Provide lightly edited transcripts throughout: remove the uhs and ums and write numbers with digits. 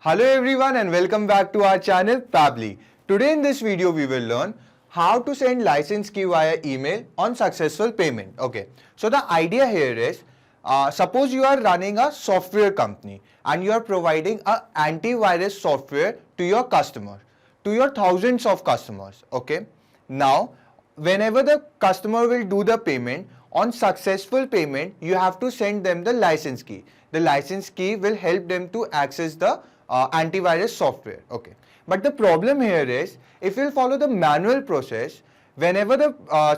Hello everyone and welcome back to our channel Pabbly. Today in this video we will learn how to send license key via email on successful payment. Okay, so the idea here is suppose you are running a software company and you are providing a antivirus software to your customer, to your thousands of customers. Okay, now whenever the customer will do the payment, on successful payment you have to send them the license key. The license key will help them to access the antivirus software. Okay, but the problem here is if you follow the manual process, whenever the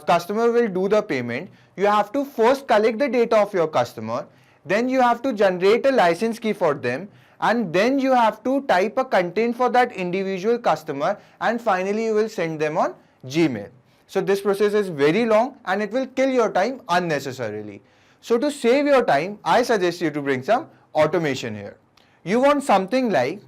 customer will do the payment, you have to first collect the data of your customer, then you have to generate a license key for them, and then you have to type a content for that individual customer, and finally you will send them on Gmail. So this process is very long and it will kill your time unnecessarily. So to save your time, I suggest you to bring some automation here. You want something like,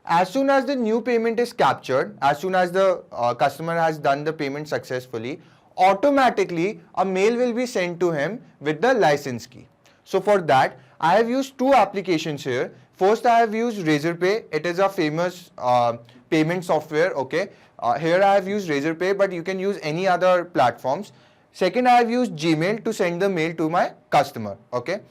as soon as the new payment is captured, as soon as the customer has done the payment successfully, automatically a mail will be sent to him with the license key. So for that, I have used two applications here. First, I have used Razorpay. It is a famous payment software. Okay, here I have used Razorpay, but you can use any other platforms. Second, I have used Gmail to send the mail to my customer. Okay,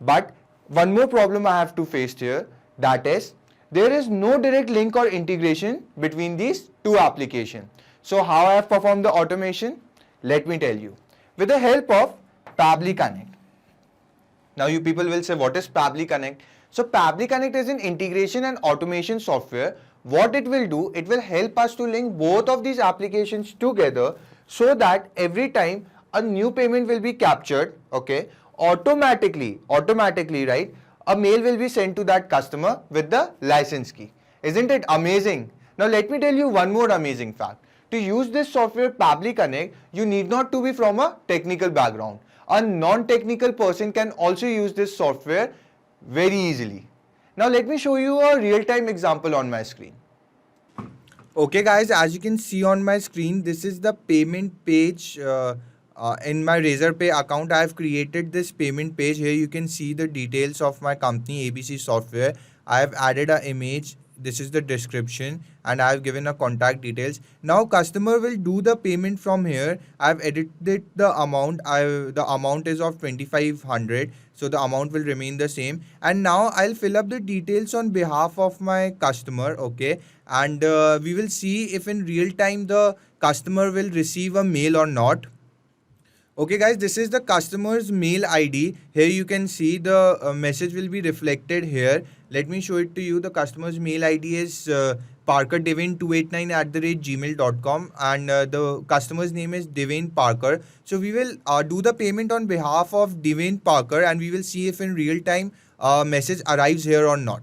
but one more problem I have to face here, that is there is no direct link or integration between these two applications. So how I have performed the automation? Let me tell you. With the help of Pabbly Connect. Now you people will say, what is Pabbly Connect? So Pabbly Connect is an integration and automation software. What it will do, it will help us to link both of these applications together so that every time a new payment will be captured, okay, automatically, right, a mail will be sent to that customer with the license key. Isn't it amazing? Now let me tell you one more amazing fact. To use this software Pabbly Connect, you need not to be from a technical background. A non-technical person can also use this software very easily. Now let me show you a real-time example on my screen. Okay guys, as you can see on my screen, this is the payment page in my Razorpay account. I have created this payment page. Here you can see the details of my company ABC Software. I have added an image. This is the description and I have given a contact details. Now customer will do the payment from here. I have edited the amount. The amount is of 2500, so the amount will remain the same. And now I'll fill up the details on behalf of my customer. Okay, and we will see if in real time the customer will receive a mail or not. Okay guys, this is the customer's mail ID. Here you can see the message will be reflected here. Let me show it to you. The customer's mail ID is parkerdevin289@gmail.com and the customer's name is Devin Parker. So we will do the payment on behalf of Devin Parker and we will see if in real time message arrives here or not.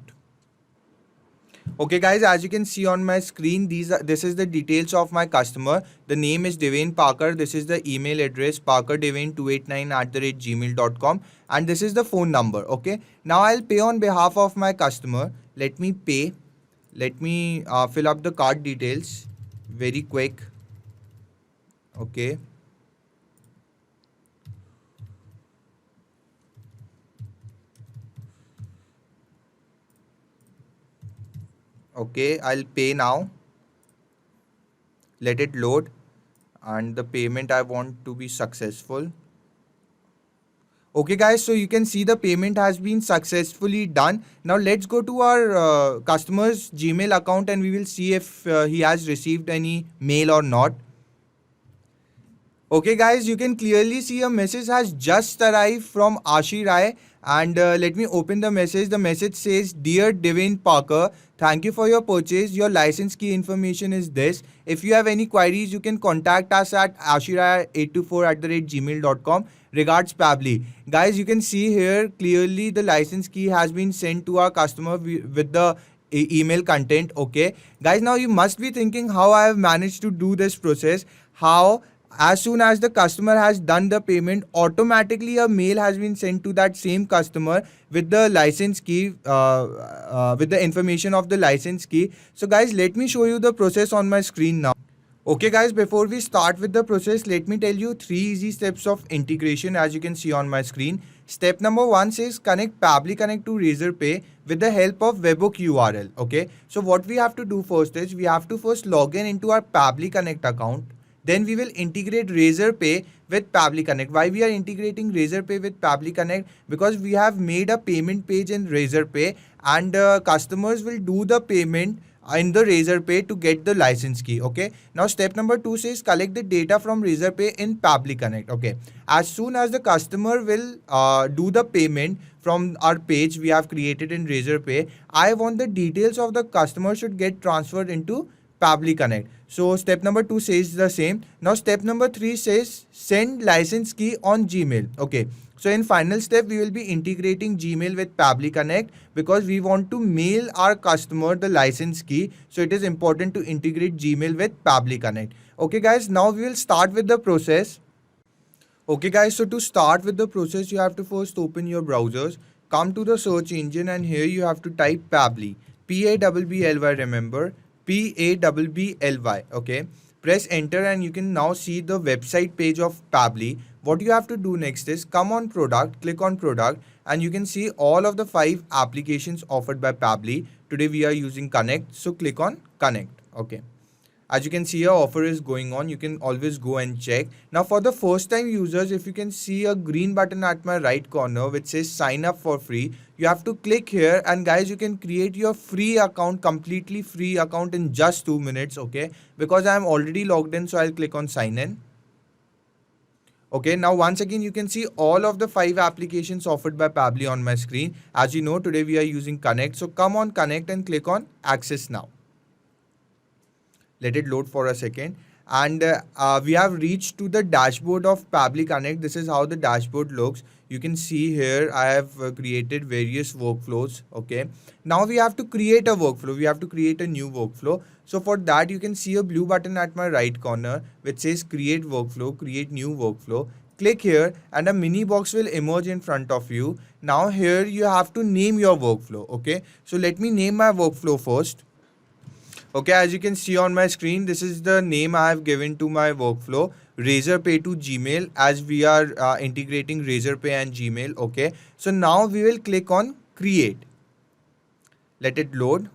Okay guys, as you can see on my screen, this is the details of my customer. The name is Devin Parker. This is the email address parkerdevin289@gmail.com and this is the phone number. Okay, now I'll pay on behalf of my customer. Let me pay. Let me fill up the card details very quick. Okay. Okay, I'll pay now. Let it load and the payment I want to be successful. Okay guys, so you can see the payment has been successfully done. Now let's go to our customer's Gmail account and we will see if he has received any mail or not. Okay guys, you can clearly see a message has just arrived from Ashi Rai and let me open the message. The message says, Dear Devin Parker, thank you for your purchase. Your license key information is this. If you have any queries, you can contact us at ashirai824@gmail.com. Regards Pabbly. Guys, you can see here clearly the license key has been sent to our customer with the email content. Okay guys, now you must be thinking how I have managed to do this process. How? As soon as the customer has done the payment, automatically a mail has been sent to that same customer with the license key, with the information of the license key. So guys, let me show you the process on my screen now. Okay guys, before we start with the process, let me tell you 3 easy steps of integration as you can see on my screen. Step number 1 says connect Pabbly Connect to Razorpay with the help of webhook URL. Okay, so what we have to do first is we have to first log in into our Pabbly Connect account. Then we will integrate Razorpay with Pabbly Connect. Why we are integrating Razorpay with Pabbly Connect? Because we have made a payment page in Razorpay, and customers will do the payment in the Razorpay to get the license key. Okay, now step number 2 says collect the data from Razorpay in Pabbly Connect. Okay, as soon as the customer will do the payment from our page we have created in Razorpay, I want the details of the customer should get transferred into Pabbly Connect. So step number 2 says the same. Now step number 3 says send license key on Gmail. Okay, so in final step we will be integrating Gmail with Pabbly Connect because we want to mail our customer the license key. So it is important to integrate Gmail with Pabbly Connect. Okay guys, now we will start with the process. Okay guys, so to start with the process you have to first open your browsers, come to the search engine, and here you have to type Pabbly, Pabbly, remember, Pabbly. Okay, press enter and you can now see the website page of Pabbly. What you have to do next is come on product, click on product, and you can see all of the 5 applications offered by Pabbly. Today we are using Connect, so click on Connect. Okay, as you can see, your offer is going on. You can always go and check. Now for the first time users, if you can see a green button at my right corner which says sign up for free, you have to click here, and guys you can create your free account, completely free account in just 2 minutes. Okay, because I am already logged in, so I'll click on sign in. Okay, now once again you can see all of the 5 applications offered by Pabbly on my screen. As you know, today we are using Connect, so come on Connect and click on access now. Let it load for a second, and we have reached to the dashboard of Pabbly Connect. This is how the dashboard looks. You can see here I have created various workflows. Okay, now we have to create a workflow. We have to create a new workflow. So for that you can see a blue button at my right corner which says create workflow, create new workflow. Click here and a mini box will emerge in front of you. Now here you have to name your workflow. Okay, so let me name my workflow first. Okay, as you can see on my screen, this is the name I have given to my workflow, Razorpay to Gmail, as we are integrating Razorpay and Gmail. Okay, so now we will click on create. Let it load.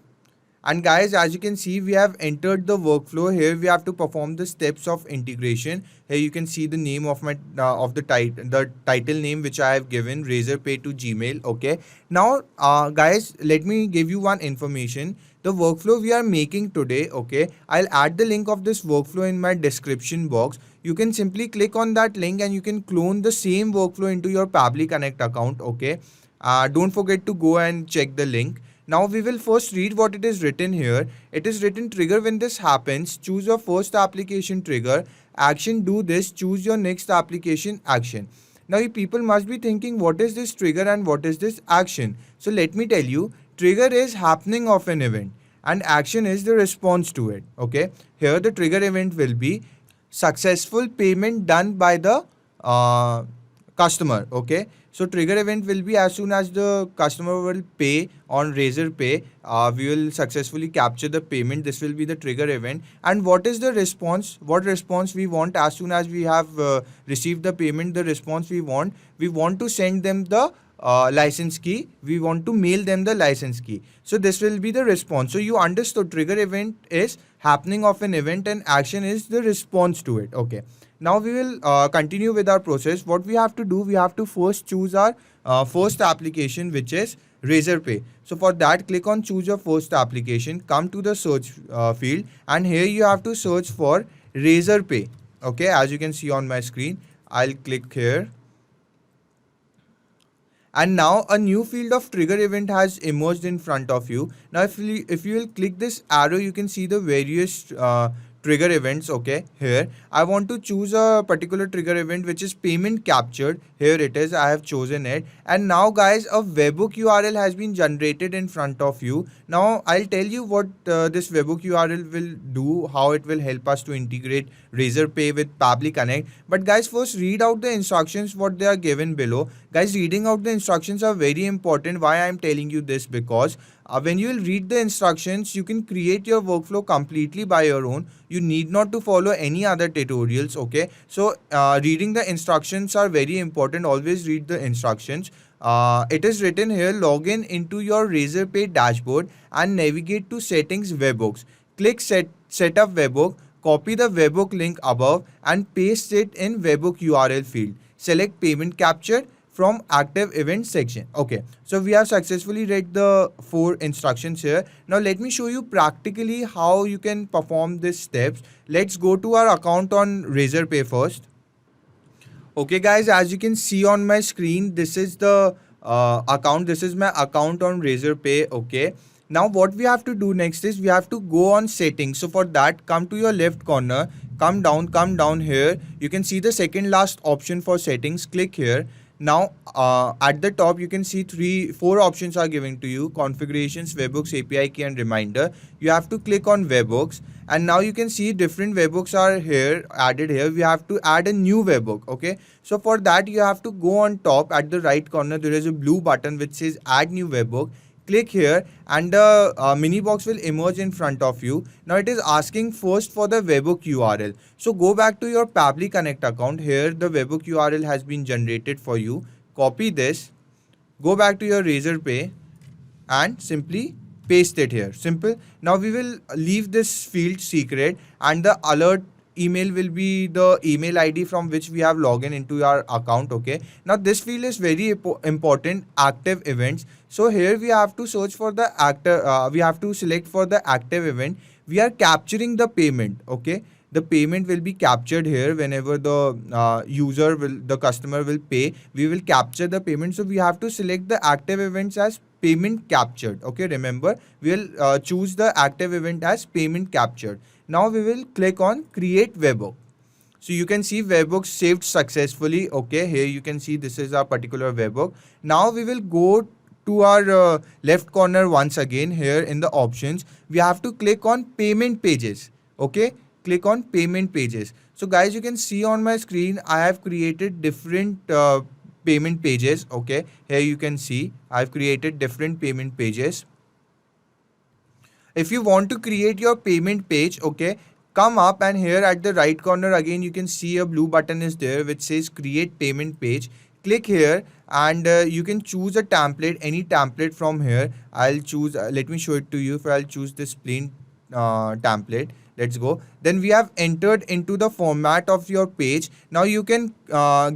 And guys, as you can see, we have entered the workflow. Here we have to perform the steps of integration. Here you can see the name of my the title name which I have given, Razorpay to Gmail. Okay, now guys, let me give you one information. The workflow we are making today, okay, I'll add the link of this workflow in my description box. You can simply click on that link and you can clone the same workflow into your Pabbly Connect account. Okay, don't forget to go and check the link. Now we will first read what it is written here. It is written trigger when this happens. Choose your first application trigger. Action do this. Choose your next application action. Now you people must be thinking what is this trigger and what is this action. So let me tell you. Trigger is happening of an event and action is the response to it. Okay, here the trigger event will be successful payment done by the customer. Okay, so trigger event will be as soon as the customer will pay on Razorpay, we will successfully capture the payment. This will be the trigger event. And what is the response? What response we want as soon as we have received the payment? The response we want to send them the license key. We want to mail them the license key. So this will be the response. So you understood, trigger event is happening of an event and action is the response to it. Okay, now we will continue with our process. What we have to do, we have to first choose our first application, which is Razorpay. So for that, click on choose your first application, come to the search field, and here you have to search for Razorpay. Okay, as you can see on my screen, I'll click here. And now a new field of trigger event has emerged in front of you. Now if you will click this arrow, you can see the various trigger events. Okay, here I want to choose a particular trigger event which is payment captured. Here it is, I have chosen it. And now guys, a webhook URL has been generated in front of you. Now I'll tell you what this webhook URL will do, how it will help us to integrate Razorpay with Pabbly Connect. But guys, first read out the instructions what they are given below. Guys, reading out the instructions are very important. Why I am telling you this? Because When you will read the instructions, you can create your workflow completely by your own. You need not to follow any other tutorials. Okay, so reading the instructions are very important. Always read the instructions. It is written here: log in into your Razorpay dashboard and navigate to settings webhooks. Click setup webhook, copy the webhook link above and paste it in webhook URL field. Select payment capture from active event section. Okay, so we have successfully read the 4 instructions here. Now let me show you practically how you can perform these steps. Let's go to our account on Razorpay first. Okay guys, as you can see on my screen, this is the account. This is my account on Razorpay. Okay, now what we have to do next is we have to go on settings. So for that, come to your left corner, come down here. You can see the second last option for settings. Click here. Now at the top you can see 4 options are given to you: configurations, webhooks, API key and reminder. You have to click on webhooks, and now you can see different webhooks are here added here. We have to add a new webhook. Okay, so for that you have to go on top at the right corner. There is a blue button which says add new webhook. Click here and the mini box will emerge in front of you. Now it is asking first for the webhook URL. So go back to your Pabbly Connect account. Here the webhook URL has been generated for you. Copy this, go back to your Razorpay and simply paste it here. Simple. Now we will leave this field secret, and the alert email will be the email ID from which we have logged in into our account. Okay, now this field is very important: active events. So here we have to search for the active, we have to select for the active event. We are capturing the payment. Okay, the payment will be captured here whenever the customer will pay. We will capture the payment, so we have to select the active events as payment captured. Okay, remember, we will choose the active event as payment captured. Now we will click on create webhook. So you can see webhook saved successfully. Okay, here you can see this is our particular webhook. Now we will go to our left corner once again. Here in the options we have to click on payment pages. Okay, click on payment pages. So guys, you can see on my screen I have created different payment pages. Okay, here you can see I've created different payment pages. If you want to create your payment page, okay, come up and here at the right corner again you can see a blue button is there which says create payment page. Click here and you can choose a template, any template from here. I'll choose, let me show it to you. If I'll choose this plain template, let's go. Then we have entered into the format of your page. Now you can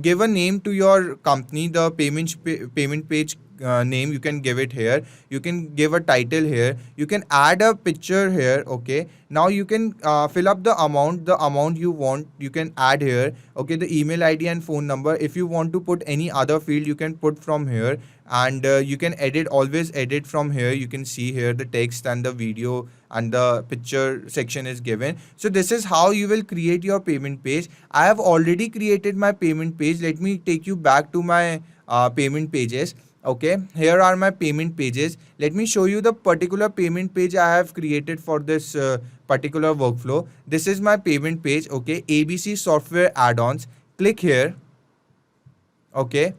give a name to your company, the payment page name. You can give it here. You can give a title here. You can add a picture here. Okay, now you can fill up the amount you want. You can add here. Okay, the email ID and phone number. If you want to put any other field, you can put from here, and you can always edit from here. You can see here the text and the video and the picture section is given. So this is how you will create your payment page. I have already created my payment page. Let me take you back to my payment pages. Okay, here are my payment pages. Let me show you the particular payment page I have created for this particular workflow. This is my payment page. Okay, ABC software add-ons. Click here. Okay,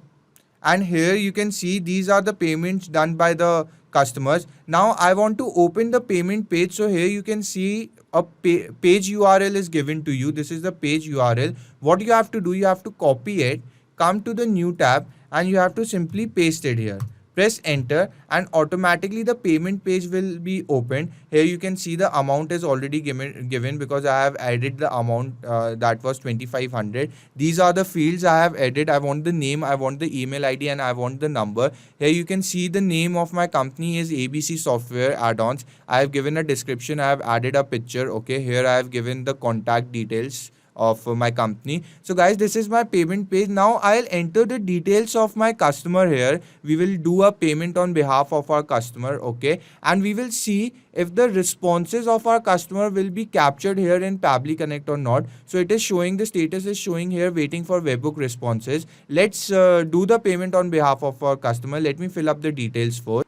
and here you can see these are the payments done by the customers. Now I want to open the payment page. So here you can see a page URL is given to you. This is the page URL. What you have to do, you have to copy it, come to the new tab, and you have to simply paste it here. Press enter and automatically the payment page will be opened. Here you can see the amount is already given because I have added the amount that was 2500. These are the fields I have added. I want the name, I want the email ID, and I want the number. Here you can see the name of my company is ABC Software Add-ons. I have given a description. I have added a picture. Okay, here I have given the contact details of my company. So guys, this is my payment page. Now I'll enter the details of my customer here. We will do a payment on behalf of our customer. Okay, and we will see if the responses of our customer will be captured here in Pabbly Connect or not. So it is showing, the status is showing here waiting for webhook responses. Let's do the payment on behalf of our customer. Let me fill up the details first.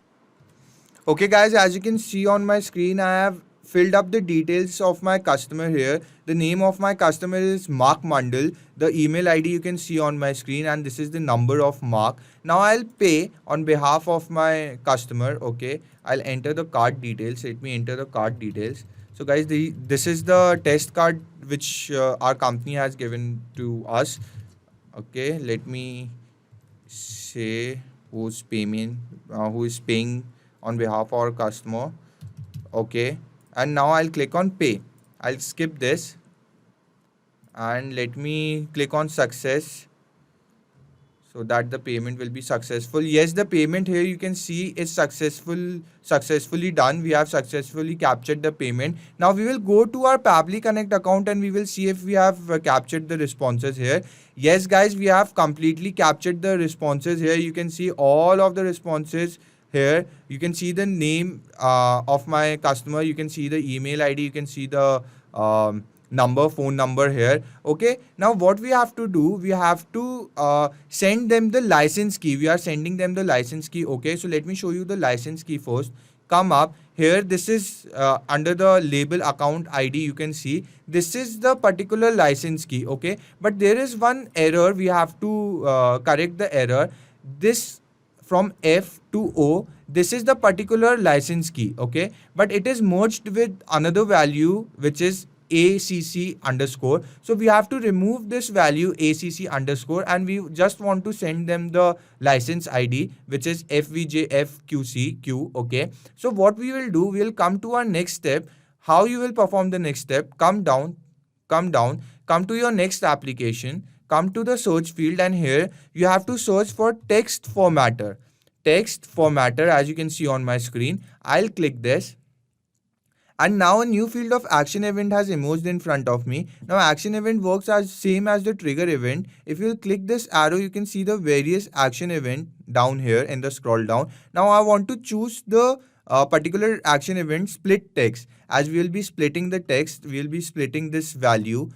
Okay guys, as you can see on my screen, I have filled up the details of my customer here. The name of my customer is Mark Mandal. The email ID you can see on my screen, and this is the number of Mark. Now I'll pay on behalf of my customer. Okay, I'll enter the card details. Let me enter the card details. So guys, this is the test card which our company has given to us. Okay, let me say who is paying on behalf of our customer. Okay, and now I'll click on pay. I'll skip this and let me click on success so that the payment will be successful. Yes, the payment here you can see is successfully done. We have successfully captured the payment. Now we will go to our Pabbly Connect account and we will see if we have captured the responses here. Yes guys, we have completely captured the responses here. You can see all of the responses here. You can see the name of my customer. You can see the email ID. You can see the phone number here. Okay, now what we have to do, we have to send them the license key. We are sending them the license key. Okay, so let me show you the license key first. Come up here. This is under the label account ID. You can see this is the particular license key. Okay, but there is one error. We have to correct the error. This from F to O, this is the particular license key. Okay, but it is merged with another value which is ACC underscore. So we have to remove this value ACC underscore, and we just want to send them the license ID which is FVJFQCQ. Okay, so what we will do, we will come to our next step. How you will perform the next step? Come down, come to your next application, come to the search field, and here you have to search for text formatter. Text formatter, as you can see on my screen. I'll click this. And now a new field of action event has emerged in front of me. Now action event works as same as the trigger event. If you click this arrow, you can see the various action event down here in the scroll down. Now I want to choose the particular action event split text. As we will be splitting the text, we will be splitting this value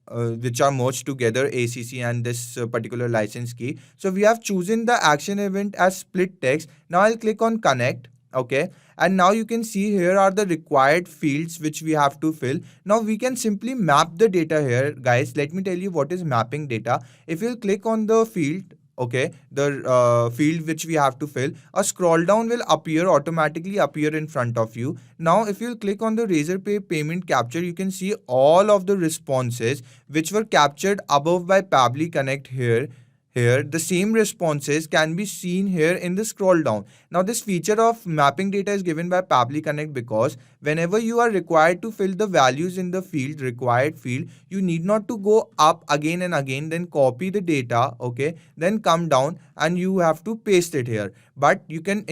which are merged together, ACC and this particular license key. So we have chosen the action event as split text. Now I'll click on connect. Okay, and now you can see here are the required fields which we have to fill. Now we can simply map the data here. Guys, let me tell you what is mapping data. If you click on the field, okay, the field which we have to fill, a scroll down will automatically appear in front of you. Now if you click on the Razorpay payment capture, you can see all of the responses which were captured above by Pabbly Connect here. Here, the same responses can be seen here in the scroll down. Now, this feature of mapping data is given by Pabbly Connect because whenever you are required to fill the values in the required field, you need not to go up again and again, then copy the data, okay, then come down and you have to paste it here. But you can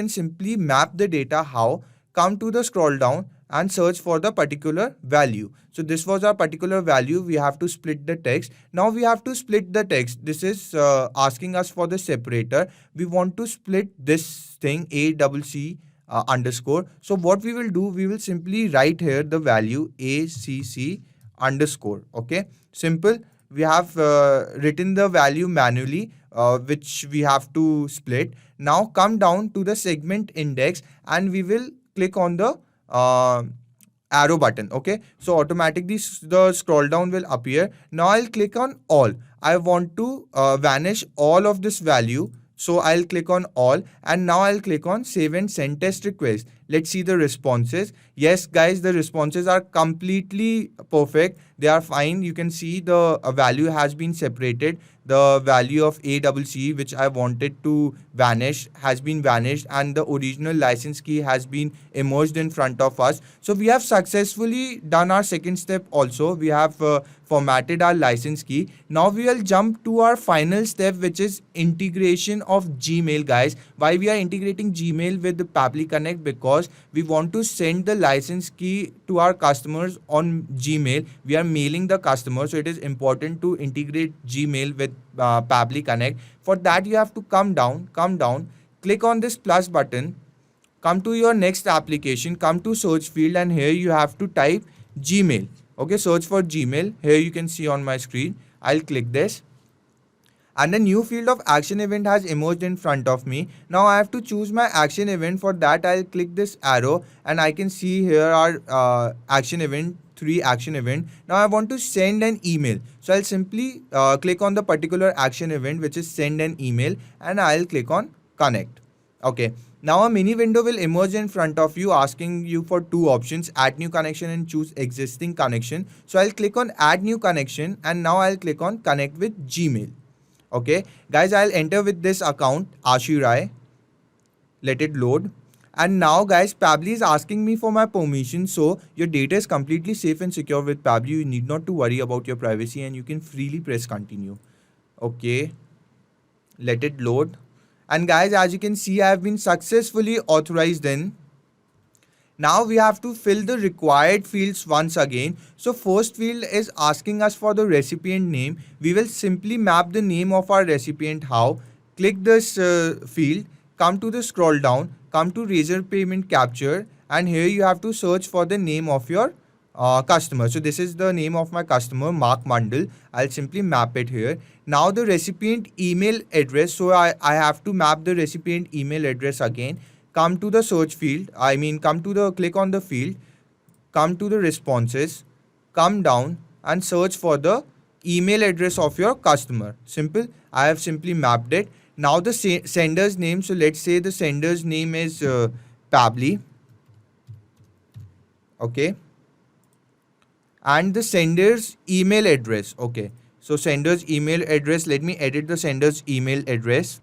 simply map the data. How? Come to the scroll down and search for the particular value. So this was our particular value. We have to split the text. Now we have to split the text. This is asking us for the separator. We want to split this thing ACC underscore. So what we will do, we will simply write here the value ACC underscore. Okay, simple. We have written the value manually which we have to split. Now come down to the segment index and we will click on the arrow button. Okay, so automatically the scroll down will appear. Now I'll click on all. I want to vanish all of this value, so I'll click on all, and now I'll click on save and send test request. Let's see the responses. Yes guys, the responses are completely perfect. They are fine. You can see the value has been separated. The value of ACC which I wanted to vanish has been vanished, and the original license key has been emerged in front of us. So we have successfully done our second step also. We have formatted our license key. Now we will jump to our final step, which is integration of Gmail. Guys, why we are integrating Gmail with the Pabbly Connect? Because we want to send the license key to our customers on Gmail. We are mailing the customer, so it is important to integrate Gmail with Pabbly Connect. For that, you have to come down, click on this plus button, come to your next application, come to search field, and here you have to type Gmail. Okay, search for Gmail. Here you can see on my screen. I'll click this. and a new field of action event has emerged in front of me. Now I have to choose my action event. For that, I'll click this arrow and I can see here our action event, 3 action event. Now I want to send an email. So I'll simply click on the particular action event, which is send an email, and I'll click on connect. Okay. Now a mini window will emerge in front of you asking you for 2 options, add new connection and choose existing connection. So I'll click on add new connection and now I'll click on connect with Gmail. Okay, guys, I'll enter with this account, Ashi Rai. Let it load. And now, guys, Pabbly is asking me for my permission. So your data is completely safe and secure with Pabbly. You need not to worry about your privacy and you can freely press continue. Okay, let it load. And guys, as you can see, I have been successfully authorized in. Now we have to fill the required fields once again. So first field is asking us for the recipient name. We will simply map the name of our recipient. How? Click this field, come to the scroll down, come to Razor Payment Capture, and here you have to search for the name of your customer. So this is the name of my customer, Mark Mundell. I'll simply map it here. Now the recipient email address. So I have to map the recipient email address again. Come to the search field, click on the field, come to the responses, come down and search for the email address of your customer. Simple. I have simply mapped it. Now the sender's name. So let's say the sender's name is Pabbly. Okay. And the sender's email address. Okay. So sender's email address, let me edit the sender's email address.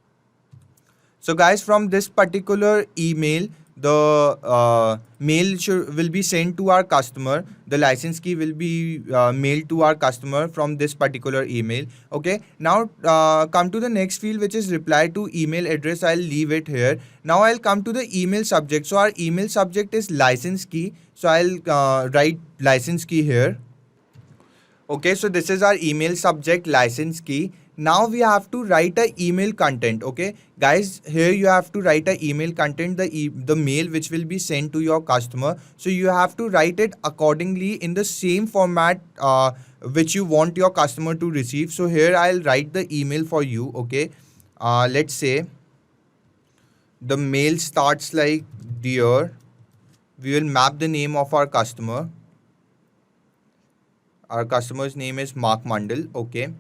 So guys, from this particular email, the mail will be sent to our customer. The license key will be mailed to our customer from this particular email. Okay. Now come to the next field, which is reply to email address. I'll leave it here. Now I'll come to the email subject. So our email subject is license key. So I'll write license key here. Okay. So this is our email subject, license key. Now we have to write a email content. Okay, guys, here you have to write a email content, the mail which will be sent to your customer. So you have to write it accordingly in the same format which you want your customer to receive. So here I'll write the email for you. Okay, let's say the mail starts like dear. We will map the name of our customer. Our customer's name is Mark Mundell. Okay.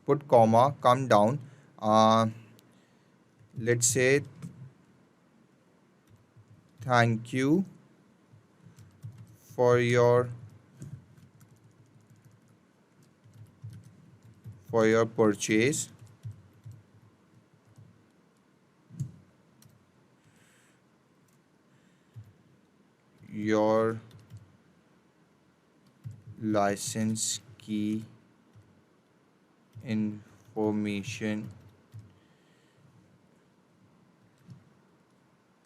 Put comma, come down. Let's say thank you for your purchase. Your license key information.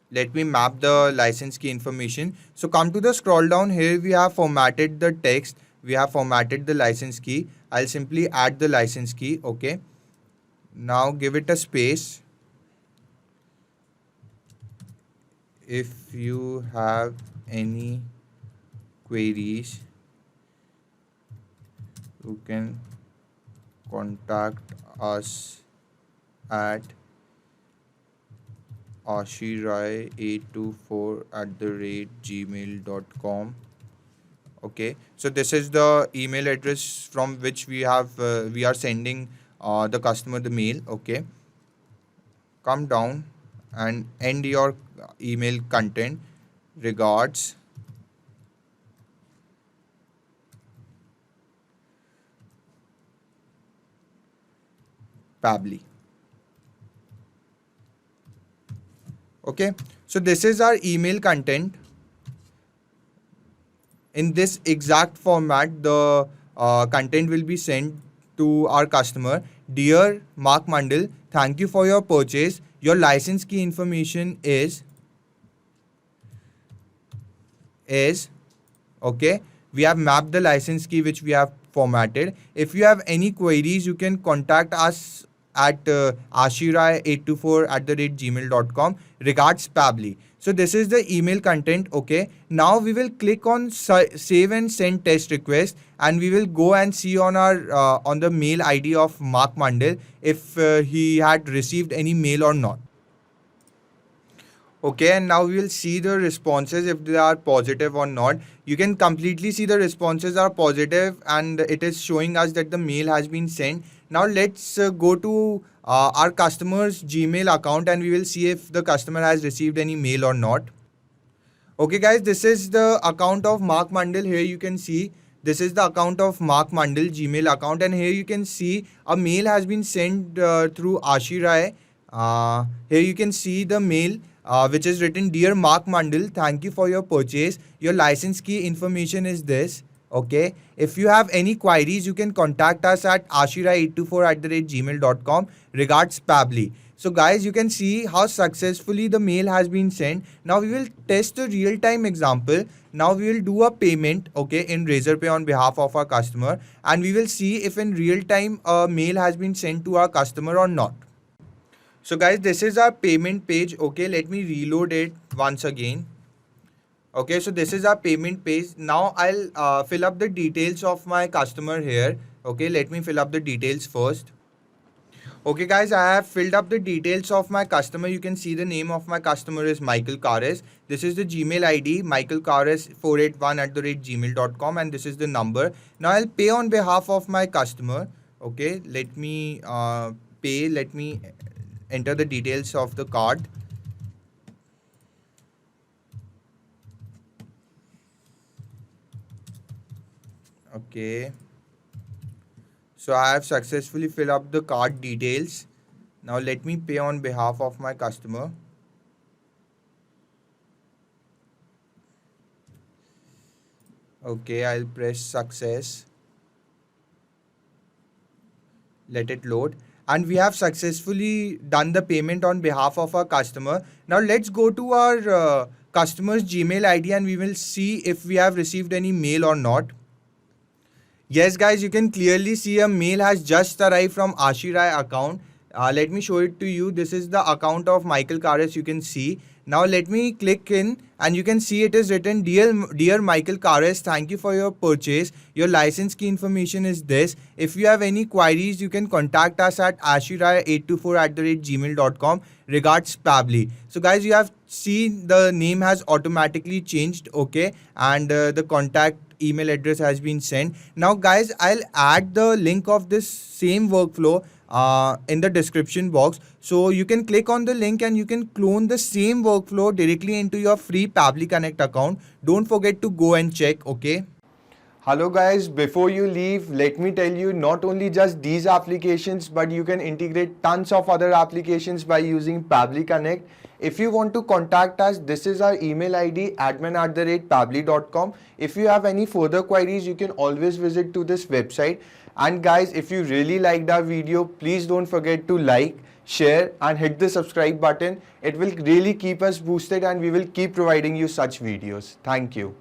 Let me map the license key information. So come to the scroll down. Here we have formatted the text. We have formatted the license key. I'll simply add the license key. Okay. Now give it a space. If you have any queries, you can contact us at ashirai824@gmail.com. Okay, so this is the email address from which we are sending the customer the mail. Okay, come down and end your email content. Regards, Pabbly. Okay, so this is our email content. In this exact format, the content will be sent to our customer. Dear Mark Mundell, thank you for your purchase. Your license key information is okay. We have mapped the license key which we have formatted. If you have any queries, you can contact us at ashirai824@gmail.com. Regards Pabli. So this is the email content. Okay. Now we will click on save and send test request, and we will go and see on our on the mail ID of Mark Mandel if he had received any mail or not. Okay, and now we will see the responses if they are positive or not. You can completely see the responses are positive and it is showing us that the mail has been sent. Now let's go to our customer's Gmail account and we will see if the customer has received any mail or not. Okay guys, this is the account of Mark Mandel. Here you can see this is the account of Mark Mandel Gmail account, and here you can see a mail has been sent through Ashirai. Here you can see the mail which is written, "Dear Mark Mandel, thank you for your purchase. Your license key information is this. Okay. If you have any queries, you can contact us at ashirai824@gmail.com. Regards, Pabli." So guys, you can see how successfully the mail has been sent. Now we will test a real-time example. Now we will do a payment, okay, in Razorpay on behalf of our customer, and we will see if in real time a mail has been sent to our customer or not. So guys, this is our payment page. Okay, let me reload it once again. Okay, so this is our payment page. Now I'll fill up the details of my customer here. Okay, let me fill up the details first. Okay guys, I have filled up the details of my customer. You can see the name of my customer is Michael Kares. This is the Gmail ID, michaelkares481@gmail.com, and this is the number. Now I'll pay on behalf of my customer. Okay, let me pay. Let me enter the details of the card. Okay. So I have successfully filled up the card details. Now let me pay on behalf of my customer. Okay, I'll press success. Let it load. And we have successfully done the payment on behalf of our customer. Now let's go to our customer's Gmail ID and we will see if we have received any mail or not. Yes guys, you can clearly see a mail has just arrived from Ashirai account. Let me show it to you. This is the account of Michael Kares, you can see. Now let me click in and you can see it is written, Dear Michael Kares, thank you for your purchase. Your license key information is this. If you have any queries, you can contact us at ashirai824@gmail.com. Regards, Pabli. So guys, you have seen the name has automatically changed, okay, and the contact email address has been sent. Now guys, I'll add the link of this same workflow in the description box, so you can click on the link and you can clone the same workflow directly into your free Pabli Connect account. Don't forget to go and check. Okay. Hello guys, before you leave, let me tell you, not only just these applications, but you can integrate tons of other applications by using Pabli Connect. If you want to contact us, this is our email ID, admin@pabli.com. If you have any further queries, you can always visit to this website. And guys, if you really liked our video, please don't forget to like, share and hit the subscribe button. It will really keep us boosted and we will keep providing you such videos. Thank you.